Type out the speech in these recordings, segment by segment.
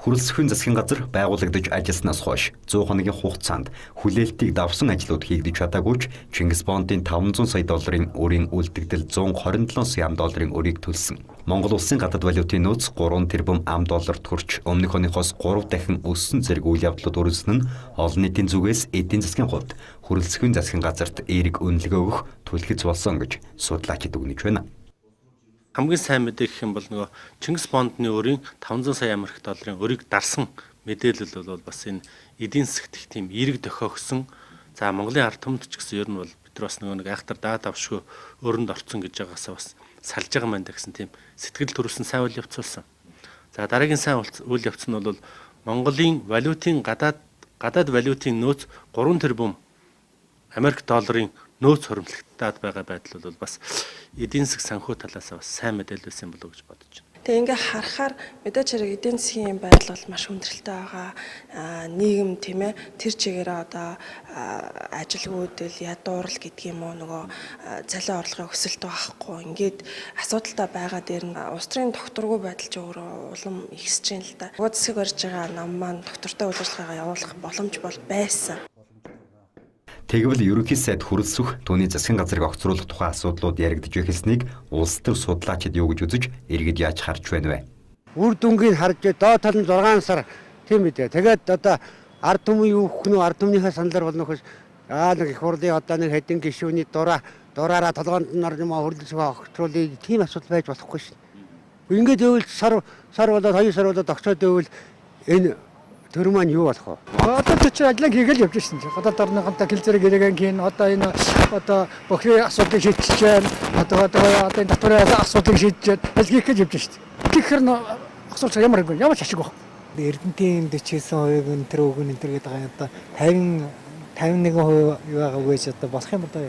Хөрөлсөхийн засгийн газар байгуулагдаж ажилласнаас хойш 100 хоногийн хугацаанд хүлээлтийг давсан ажлууд хийгдэж чадаагүй ч Чингис Бондын 500 сая долларын өрийн үлдэгдэл 127 сая $ын өрийг төлсөн. Монгол улсын гадаад валютын нөөц 3 тэрбум $д хүрч өмнөх оныхоос 3 дахин өссөн зэрэг үйл явдлууд өрнөсөн нь олон нийтийн зүгээс эдийн засгийн хувьд хөрөлсөхийн засгийн газарт эерэг үнэлгээ өгөх түлхэц болсон гэж судлаачид өгнөж байна. Хамгийн сайн мэдээ гэх юм бол нөгөө Чингис Бондны өрийн 500 сая $ын өрийг дарсан мэдээлэл бол бас энэ эдийн засгт их тийм эерэг дохиогсон. За Монголын ард түмэд ч гэсэн ер нь бол бид нар бас нөгөө нэг айхтар даад авшгүй өрөнд орцсон гэж байгаасаа бас салж байгаа мэн гэсэн тийм сэтгэл төрүүлсэн сайн үйл явц болсон. За дараагийн сайн үйл явц нь бол Монголын валютын гадаад валютын нөөц 3 тэрбум $ын нөөц хуримтлагдаад байгаа байдал бол бас эдийн засаг санхүү талаас бас сайн мэдээлэл байсан болов уу гэж бодож байна. Тэгээ ингээ харахаар мэдээж хэрэг эдийн засгийн байдал бол маш хүндрэлтэй байгаа. Нийгэм тийм ээ тэр чигээрээ одоо ажилгүйдэл ядуурл гэдэг юм уу нөгөө цалин орлогын өсөлт байхгүй. Ингээд асуудалтай байгаа дээр нь улс төрийн докторгүй байдал ч өөрөө улам ихсэж байна л да. Нөгөө засаг барьж байгаа нам маань доктортой үйл ажиллагаагаа явуулах боломж бол байсан. Тэгвэл ерөнхий сайд хөрөлсөх түүний засгийн газрыг огцруулах тухай асуудлууд яригдж эхэлснийг улс төр судлаачид юу гэж үзэж эргэж яаж харж байна вэ? Үр дүнгийг харж доод тал нь 6 сар тийм үү. Тэгээд одоо ард түмэн юу гэх нь ард түмнийхээ саналаар болно гэж нэг их хурлын одоо нэг хэдэн гишүүний дураараа толгоонд нар юм хөрөлсөх огцруулах тийм асуудал байж болохгүй шин. Ингээд өөл сар болоод 2 сар болоод огцоод өөл энэ төр маань юу болох вэ? Одоо чи ажиллаа хийгээл явж ирсэн чинь. Гадаад орныхонтой хэлцээрэг ирэгэн хийн. Одоо энэ бохирын асуудлыг шийдэж байна. Одоо энэ татварын асуудлыг шийдэж ажиллах гэж явж штэ. Тэгэхээр асууж ямар ч ашиг байхгүй. Эрдэнтийн 49% энэ төр өгөн энэ төр гэдэг байгаа одоо 51% юу байгаа гэж одоо болох юм одоо.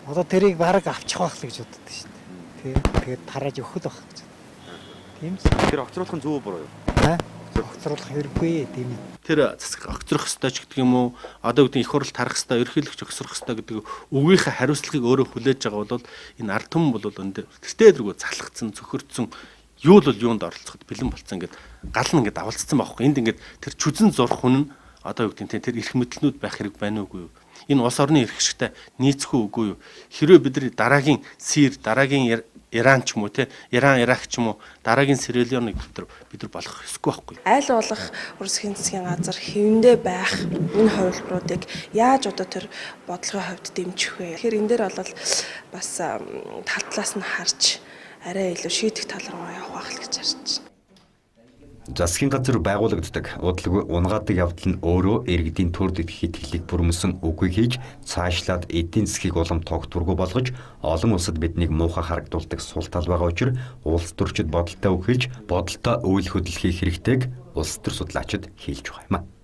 Одоо тэрийг бараг авчих байх л гэж боддог штэ. Тэгээд тарааж өгөх л байх гэж. Тийм ч. Тэр огцруулах нь зөв буруу юу? Огцруулах хэрэггүй тийм. Тэр засаг огцрох ёстой ч гэдэг юм уу одоо гэдэг их хурл тарах ёстой, ерөнхийлөгч огцрох ёстой гэдэг үгийнхээ хариуцлагыг өөрөө хүлээж байгаа бол энэ ард түмэн бол энэ тэртээ дэргүү залхацсан, цөхөрдсөн юу л юунд оролцоход бэлэн болцсон ингээд гал нь ингээд авалцсан байхгүй. Энд ингээд тэр чүзэн зурх хүн нь одоо юу гэдэг тэр эрх мэдлнүүд байх хэрэг байна уугүй юу? Энэ улс орны эрх шигтэй нийцэхгүй үгүй юу? Хэрвээ бид нар дараагийн Сир, дараагийн Иран ч юм уу те Иран, Ирак ч юм уу дараагийн Сирэлионыг бид нар болох ёсгүй байхгүй. Айл болох хөрөлсөхийн засгийн газар хэвэндээ байх энэ хувилбаруудыг яаж одоо тэр бодлогын хувьд дэмжих вэ? Тэгэхээр энэ дээр бол бас тал талаас нь харж арай илүү шийдэх тал руу явах байх л гэж харж байна. Засгийн газар байгуулагддаг удалгүй унгаадаг явдал нь өөрөө иргэдийн төр дэдхийд хэлийг бүрмөсөн үгүй хийж цаашлаад эдийн засгийг улам тогтворгүй болгож олон улсад биднийг муухай харагдуулдаг сул тал байгаа учраас улс төрчид бодолтой өгөхөж бодолтой үйл хөдлөл хийх хэрэгтэйг улс төр судлаачид хэлж байгаа юм.